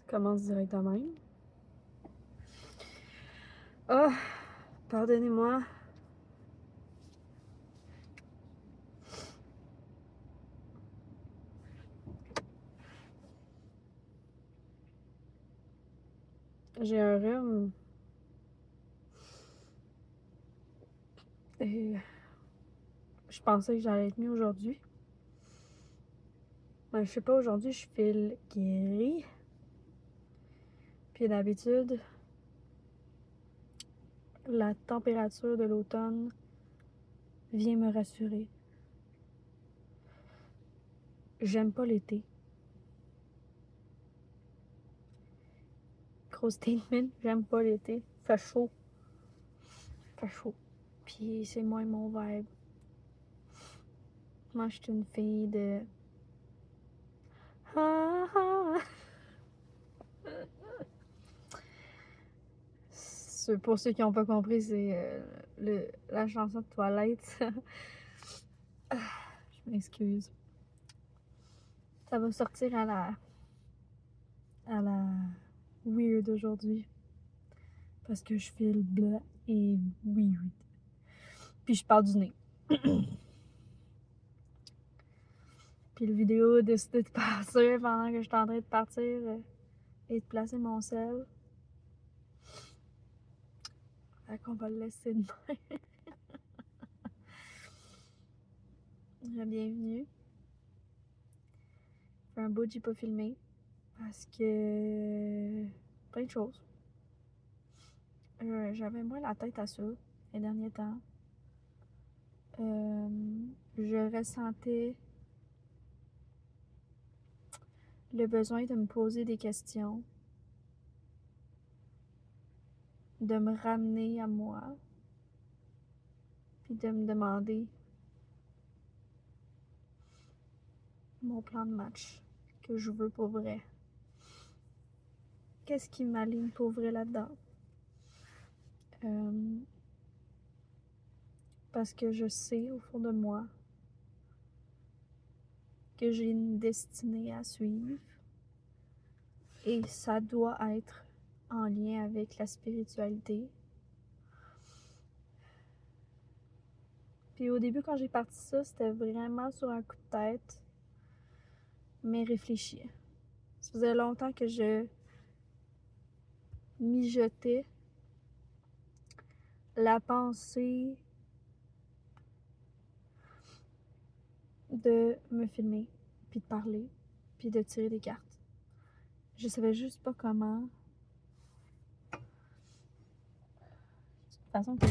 Commence directement. Oh, pardonnez-moi. J'ai un rhume. Et je pensais que j'allais être mieux aujourd'hui. Mais je sais pas, aujourd'hui, je file gris. Puis d'habitude, la température de l'automne vient me rassurer. J'aime pas l'été. Gros statement, j'aime pas l'été. Fait chaud. Fait chaud. Puis c'est moins mon vibe. Moi, je suis une fille de... Ah, ah. Pour ceux qui n'ont pas compris, c'est la chanson de Twilight. Je m'excuse. Ça va sortir à la weird aujourd'hui. Parce que je file blanc et weird. Puis je parle du nez. Puis le vidéo a décidé de passer pendant que j'étais en train de partir et de placer mon sel. Fait qu'on va le laisser de même. Bienvenue. Fait un bout que j'ai pas filmé. Parce que... plein de choses. J'avais moins la tête à ça les derniers temps. Je ressentais le besoin de me poser des questions, de me ramener à moi, puis de me demander mon plan de match que je veux pour vrai. Qu'est-ce qui m'aligne pour vrai là-dedans? Parce que je sais au fond de moi que j'ai une destinée à suivre et ça doit être en lien avec la spiritualité. Puis au début, quand j'ai parti ça, c'était vraiment sur un coup de tête, mais réfléchi. Ça faisait longtemps que je mijotais la pensée de me filmer, puis de parler, puis de tirer des cartes. Je savais juste pas comment. De toute façon, que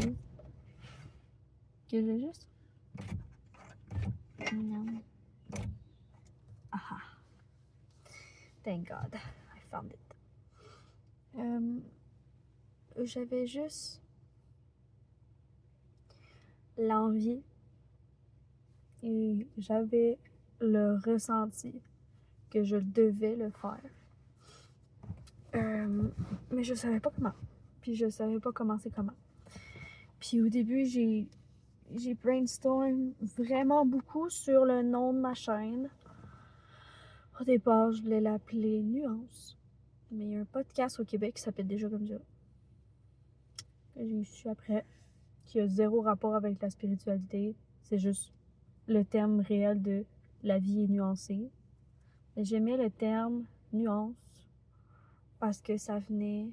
j'ai juste. Non. Aha. Thank God. I found it. J'avais juste l'envie et j'avais le ressenti que je devais le faire. Mais je savais pas comment. Puis je savais pas commencer comment. Puis au début, j'ai brainstorm vraiment beaucoup sur le nom de ma chaîne. Au départ, je voulais l'appeler Nuance. Mais il y a un podcast au Québec qui s'appelle déjà comme ça. J'ai su après qui a zéro rapport avec la spiritualité. C'est juste le terme réel de la vie est nuancée. Mais j'aimais le terme nuance parce que ça venait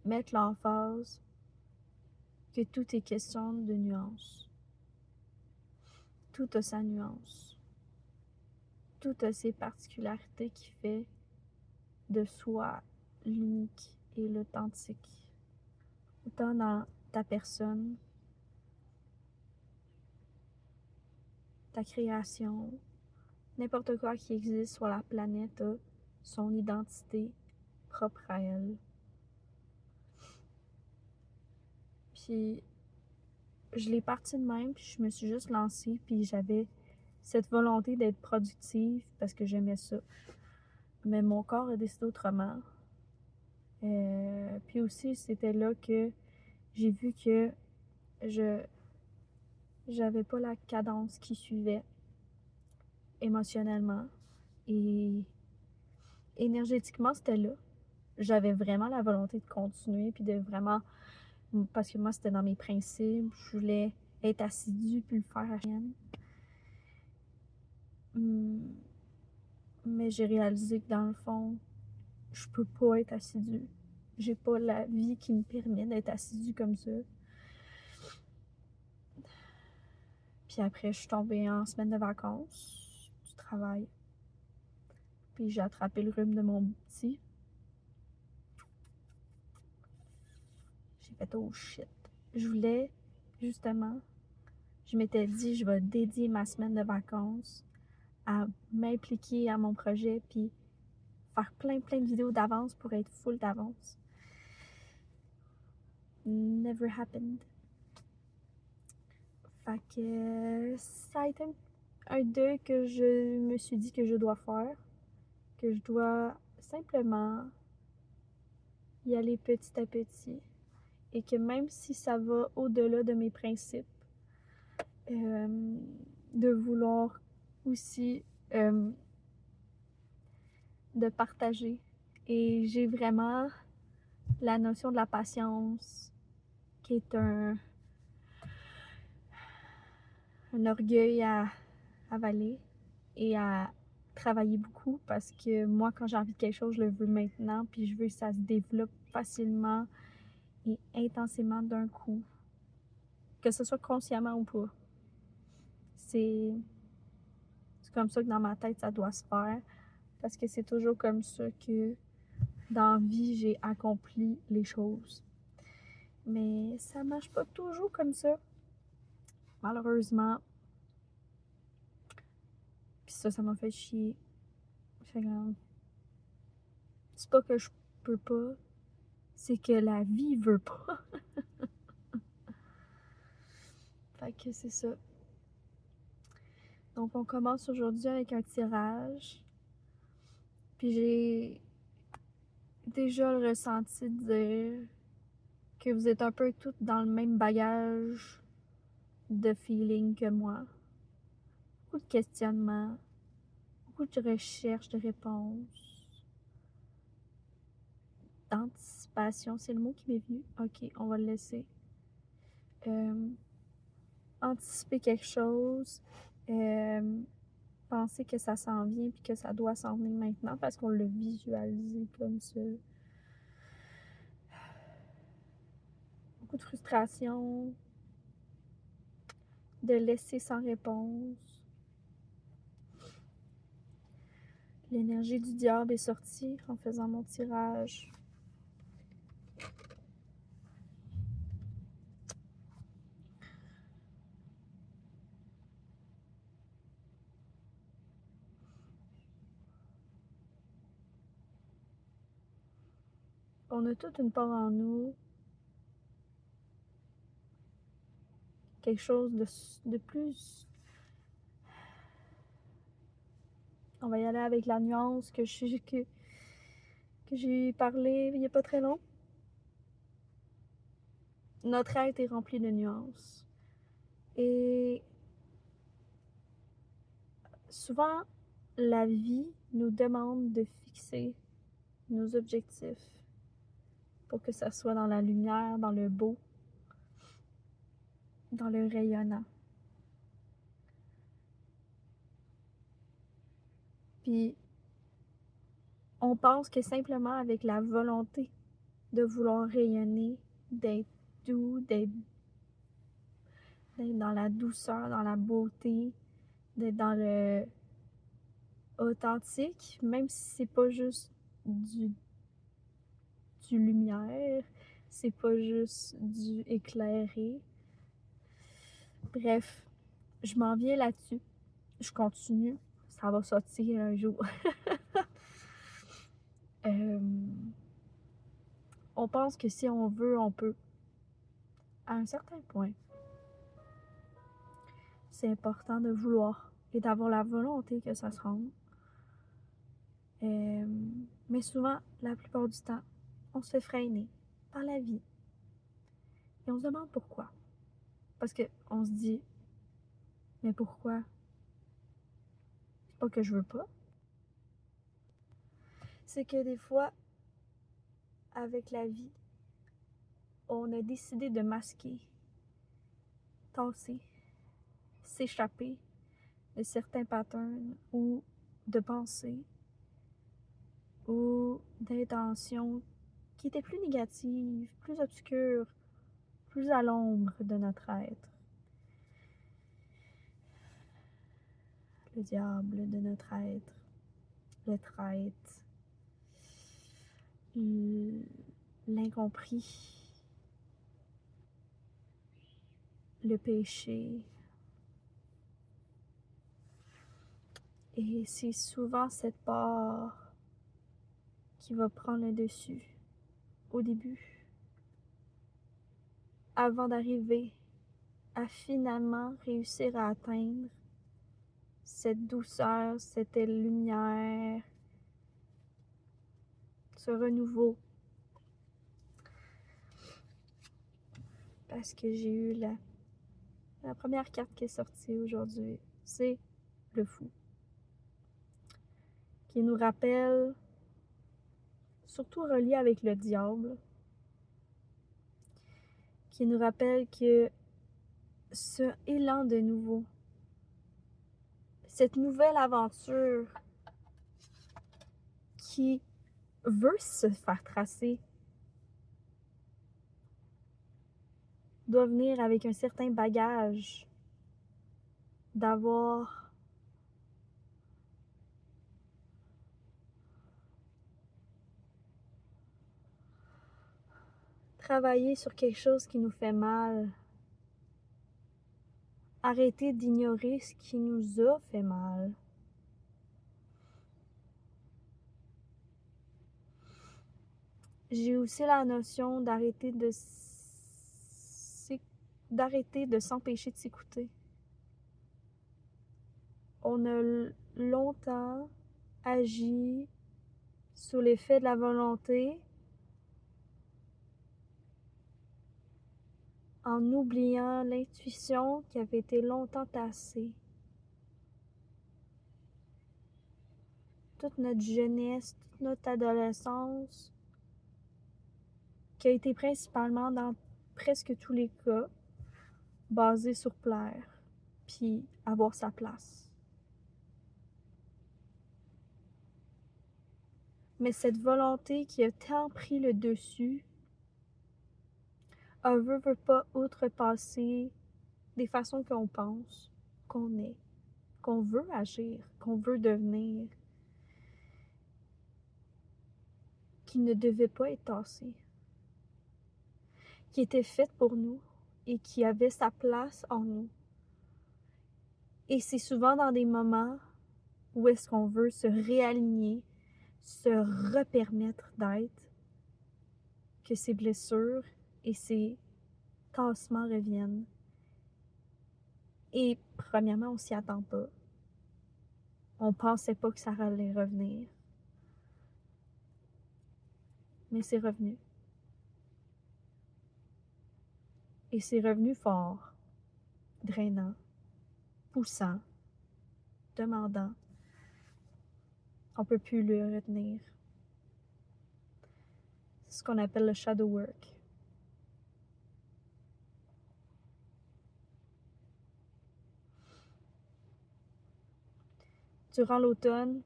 mettre l'emphase que tout est question de nuance. Tout a sa nuance. Tout a ses particularités qui fait de soi l'unique et l'authentique. Autant dans ta personne, ta création, n'importe quoi qui existe sur la planète a son identité propre à elle. Puis je l'ai partie de même, puis je me suis juste lancée, puis j'avais cette volonté d'être productive parce que j'aimais ça. Mais mon corps a décidé autrement. Puis aussi, c'était là que j'ai vu que j'avais pas la cadence qui suivait émotionnellement. Et énergétiquement, c'était là. J'avais vraiment la volonté de continuer, puis de vraiment... Parce que moi, c'était dans mes principes. Je voulais être assidue, puis le faire à la chaîne. Mais j'ai réalisé que dans le fond, je peux pas être assidue. J'ai pas la vie qui me permet d'être assidue comme ça. Puis après, je suis tombée en semaine de vacances du travail. Puis j'ai attrapé le rhume de mon petit. J'ai fait oh shit. Je voulais, justement, je m'étais dit, je vais dédier ma semaine de vacances à m'impliquer à mon projet, puis faire plein de vidéos d'avance pour être full d'avance. Never happened. Fait que ça a été un deuil que je me suis dit que je dois faire, que je dois simplement y aller petit à petit, et que même si ça va au-delà de mes principes, de vouloir aussi de partager. Et j'ai vraiment la notion de la patience qui est un orgueil à avaler et à travailler beaucoup, parce que moi, quand j'ai envie de quelque chose, je le veux maintenant, puis je veux que ça se développe facilement et intensément d'un coup, que ce soit consciemment ou pas. C'est comme ça que dans ma tête, ça doit se faire, parce que c'est toujours comme ça que dans la vie, j'ai accompli les choses. Mais ça marche pas toujours comme ça, malheureusement. Puis ça m'a fait chier. C'est pas que je peux pas, c'est que la vie veut pas. Fait que c'est ça. Donc on commence aujourd'hui avec un tirage. Puis j'ai déjà le ressenti de dire que vous êtes un peu toutes dans le même bagage de feeling que moi. Beaucoup de questionnements, beaucoup de recherches de réponses, d'anticipation, c'est le mot qui m'est venu. Ok, on va le laisser. Anticiper quelque chose, penser que ça s'en vient puis que ça doit s'en venir maintenant parce qu'on l'a visualisé comme ça. Beaucoup de frustration, de laisser sans réponse. L'énergie du diable est sortie en faisant mon tirage. On a toute une part en nous, quelque chose de plus... On va y aller avec la nuance que j'ai parlé il n'y a pas très long. Notre être est rempli de nuances. Et souvent, la vie nous demande de fixer nos objectifs pour que ça soit dans la lumière, dans le beau, dans le rayonnant. Puis, on pense que simplement avec la volonté de vouloir rayonner, d'être doux, d'être dans la douceur, dans la beauté, d'être dans le authentique, même si c'est pas juste du lumière, c'est pas juste du éclairé. Bref, je m'en viens là-dessus. Je continue. Ça va sortir un jour. On pense que si on veut, on peut. À un certain point, c'est important de vouloir et d'avoir la volonté que ça se rende. Mais souvent, la plupart du temps, on se fait freiner par la vie. Et on se demande pourquoi. Parce qu'on se dit, mais pourquoi? C'est pas que je veux pas. c'est que des fois, avec la vie, on a décidé de masquer, tasser, s'échapper de certains patterns ou de pensées ou d'intentions qui étaient plus négatives, plus obscures, plus à l'ombre de notre être. Le diable de notre être, le traître, l'incompris, le péché. Et c'est souvent cette part qui va prendre le dessus au début, avant d'arriver à finalement réussir à atteindre cette douceur, cette lumière, ce renouveau. Parce que j'ai eu la première carte qui est sortie aujourd'hui, c'est le fou. Qui nous rappelle, surtout relié avec le diable, qui nous rappelle que ce élan de nouveau, cette nouvelle aventure qui veut se faire tracer, doit venir avec un certain bagage d'avoir travaillé sur quelque chose qui nous fait mal, arrêter d'ignorer ce qui nous a fait mal. J'ai aussi la notion d'arrêter de s'empêcher de s'écouter. On a longtemps agi sous l'effet de la volonté en oubliant l'intuition qui avait été longtemps tassée. Toute notre jeunesse, toute notre adolescence, qui a été principalement dans presque tous les cas basée sur plaire, puis avoir sa place. Mais cette volonté qui a tant pris le dessus veut pas outrepasser des façons qu'on pense, qu'on est, qu'on veut agir, qu'on veut devenir, qui ne devait pas être tassée, qui était faite pour nous et qui avait sa place en nous. Et c'est souvent dans des moments où est-ce qu'on veut se réaligner, se repermettre d'être, que ces blessures et ces tassements reviennent. Et premièrement, on s'y attend pas. On pensait pas que ça allait revenir. Mais c'est revenu. Et c'est revenu fort, drainant, poussant, demandant. On peut plus le retenir. C'est ce qu'on appelle le shadow work. Durant l'automne,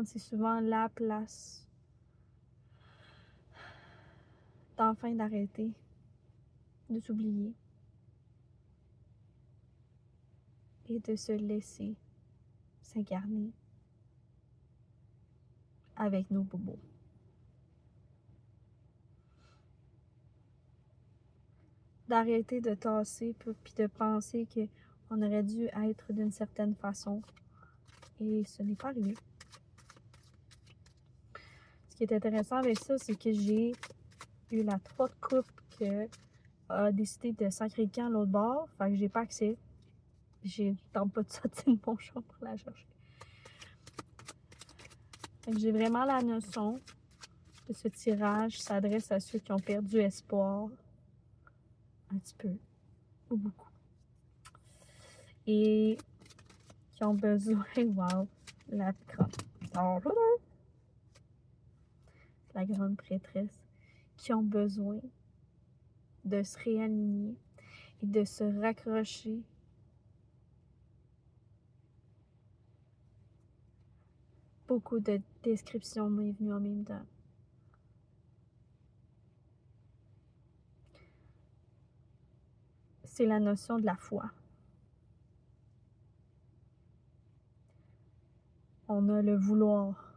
c'est souvent la place d'enfin d'arrêter, de s'oublier et de se laisser s'incarner avec nos bobos. D'arrêter de tasser puis de penser qu'on aurait dû être d'une certaine façon. Et ce n'est pas arrivé. Ce qui est intéressant avec ça, c'est que j'ai eu la 3 de coupe qui a décidé de sacrer le camp à l'autre bord. Fait que j'ai pas accès. Je tente pas de sortir de mon champ pour la chercher. Fait que j'ai vraiment la notion que ce tirage s'adresse à ceux qui ont perdu espoir. Un petit peu. Ou beaucoup. Et qui ont besoin, wow, la grande, la grande prêtresse, qui ont besoin de se réaligner et de se raccrocher beaucoup de descriptions m'est venues en même temps. C'est la notion de la foi. On a le vouloir.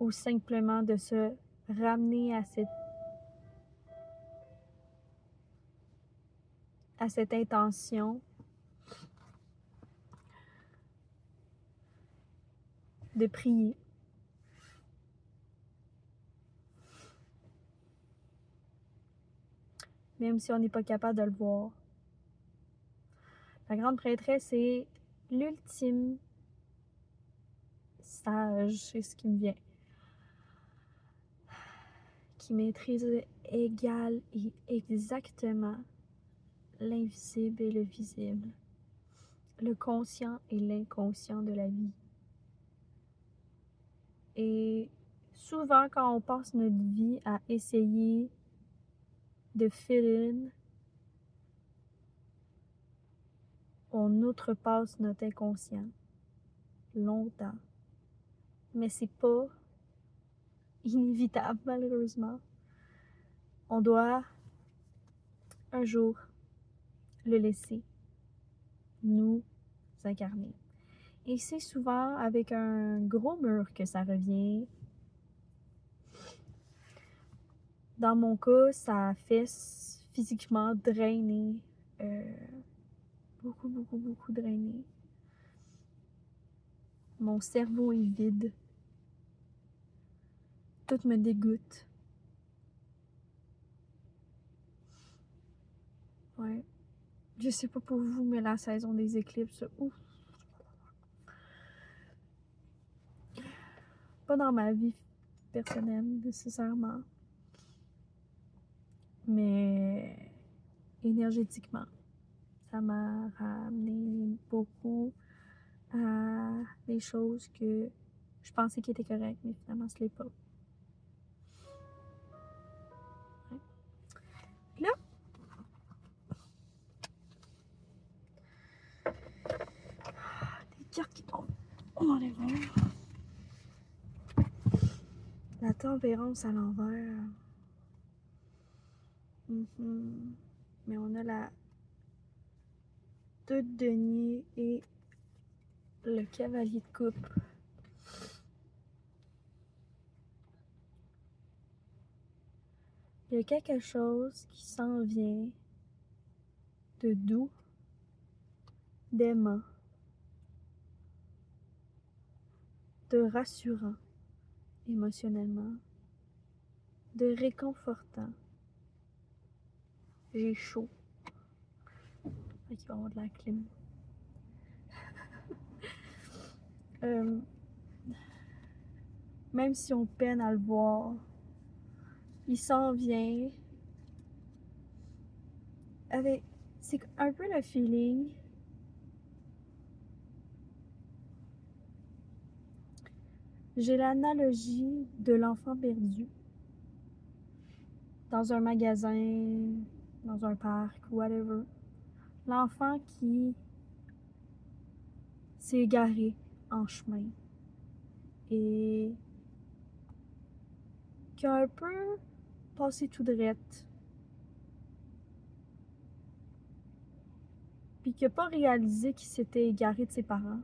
Ou simplement de se ramener à cette intention de prier. Même si on n'est pas capable de le voir. La grande prêtresse est l'ultime sage, c'est ce qui me vient, qui maîtrise égal et exactement l'invisible et le visible, le conscient et l'inconscient de la vie. Et souvent, quand on passe notre vie à essayer de fit in, on outrepasse notre inconscient longtemps. Mais c'est pas inévitable, malheureusement. On doit un jour le laisser nous incarner. Et c'est souvent avec un gros mur que ça revient. Dans mon cas, ça fait physiquement drainer. Beaucoup drainé. Mon cerveau est vide. Tout me dégoûte. Ouais. Je sais pas pour vous, mais la saison des éclipses, ouf. Pas dans ma vie personnelle, nécessairement. Mais énergétiquement, ça m'a ramené beaucoup à des choses que je pensais qui étaient correctes, mais finalement, ce n'est pas. Ouais. Là, des cartes qui tombent dans les vents. La tempérance à l'envers. Mais on a la 2 de denier et le cavalier de coupe. Il y a quelque chose qui s'en vient de doux, d'aimant, de rassurant émotionnellement, de réconfortant. J'ai chaud. Il va y avoir de la clim. Même si on peine à le voir, il s'en vient avec... C'est un peu le feeling. J'ai l'analogie de l'enfant perdu. Dans un magasin, dans un parc, whatever. L'enfant qui s'est égaré en chemin et qui a un peu passé tout droit, puis qui n'a pas réalisé qu'il s'était égaré de ses parents.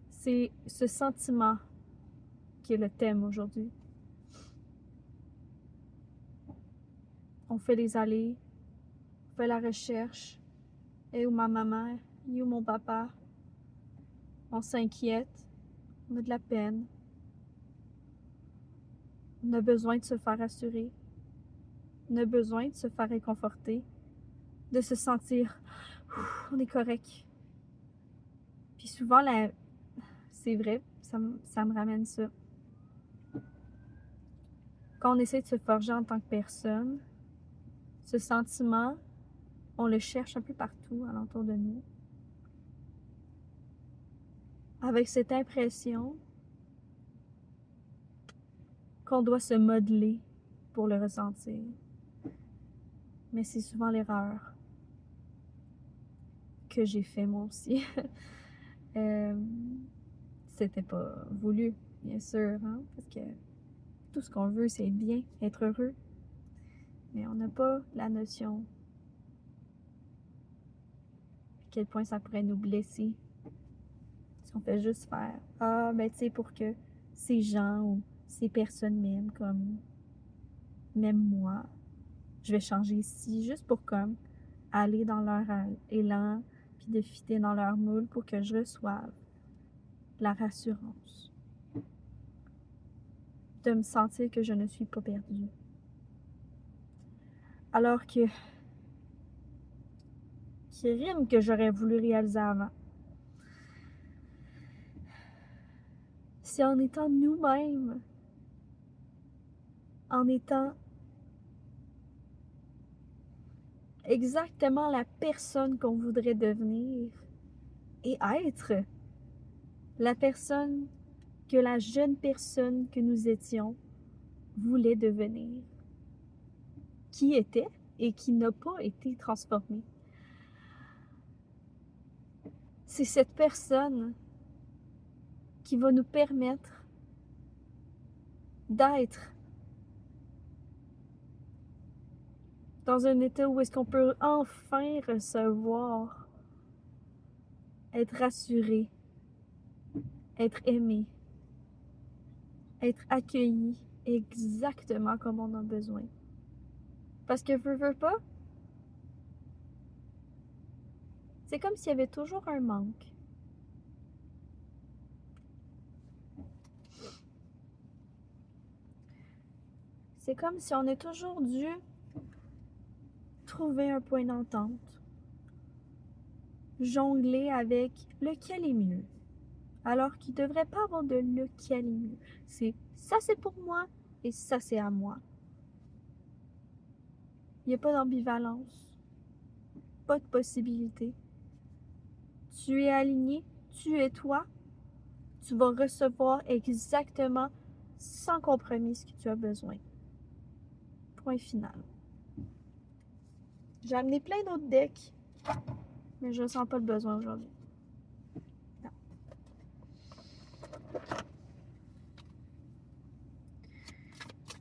C'est ce sentiment qui est le thème aujourd'hui. On fait les allées, on fait la recherche. Et où ma maman, et où mon papa. On s'inquiète, on a de la peine. On a besoin de se faire rassurer. On a besoin de se faire réconforter. De se sentir, on est correct. Puis souvent, c'est vrai, ça me ramène ça. Quand on essaie de se forger en tant que personne, ce sentiment, On le cherche un peu partout alentour de nous. Avec cette impression qu'on doit se modeler pour le ressentir. Mais c'est souvent l'erreur que j'ai fait moi aussi. C'était pas voulu, bien sûr, hein, parce que tout ce qu'on veut, c'est être bien, être heureux. Mais on n'a pas la notion à quel point ça pourrait nous blesser si on fait juste faire « Ah, ben tu sais, pour que ces gens ou ces personnes m'aiment moi, je vais changer ici juste pour comme aller dans leur élan puis de fitter dans leur moule pour que je reçoive la rassurance de me sentir que je ne suis pas perdue. » Alors que qui rime que j'aurais voulu réaliser avant. C'est en étant nous-mêmes, en étant exactement la personne qu'on voudrait devenir et être la personne que la jeune personne que nous étions voulait devenir, qui était et qui n'a pas été transformée. C'est cette personne qui va nous permettre d'être dans un état où est-ce qu'on peut enfin recevoir, être rassuré, être aimé, être accueilli exactement comme on a besoin. Parce que veux pas, c'est comme s'il y avait toujours un manque. C'est comme si on a toujours dû trouver un point d'entente, jongler avec lequel est mieux, alors qu'il ne devrait pas avoir de lequel est mieux. C'est ça c'est pour moi et ça c'est à moi. Il n'y a pas d'ambivalence, pas de possibilité. Tu es aligné, tu es toi, tu vas recevoir exactement sans compromis ce que tu as besoin. Point final. J'ai amené plein d'autres decks, mais je ne ressens pas le besoin aujourd'hui. Non.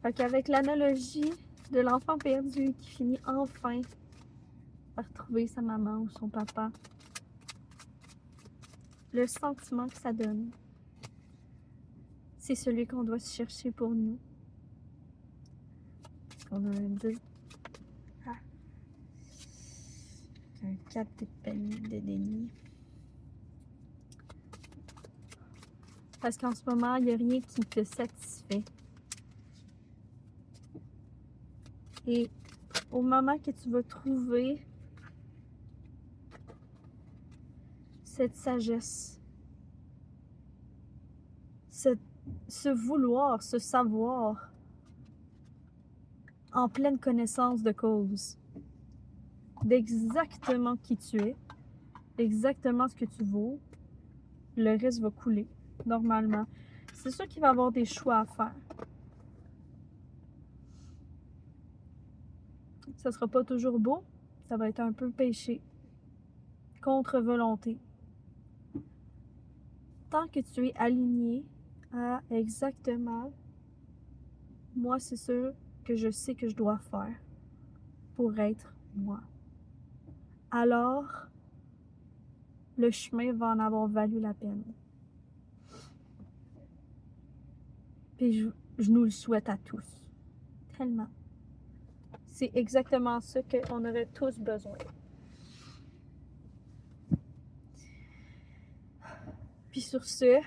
Fait qu'avec l'analogie de l'enfant perdu qui finit enfin par trouver sa maman ou son papa, le sentiment que ça donne, c'est celui qu'on doit chercher pour nous. On a un 2. Un 4 de déni. Parce qu'en ce moment, il n'y a rien qui te satisfait. Et au moment que tu vas trouver cette sagesse, ce vouloir, ce savoir, en pleine connaissance de cause, d'exactement qui tu es, exactement ce que tu vaux, le reste va couler, normalement. C'est sûr qu'il va y avoir des choix à faire. Ça sera pas toujours beau, ça va être un peu péché, contre volonté. Tant que tu es aligné à exactement, moi c'est sûr que je sais que je dois faire pour être moi. Alors, le chemin va en avoir valu la peine. Puis je nous le souhaite à tous. Tellement. C'est exactement ça qu'on aurait tous besoin. Puis sur ce,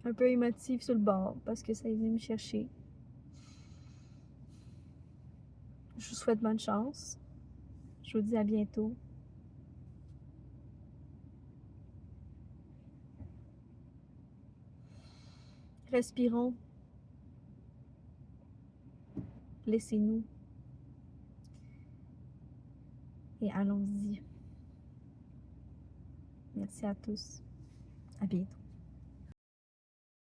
un peu émotive sur le bord parce que ça est venu me chercher. Je vous souhaite bonne chance. Je vous dis à bientôt. Respirons. Laissez-nous et allons-y. Merci à tous. À bientôt.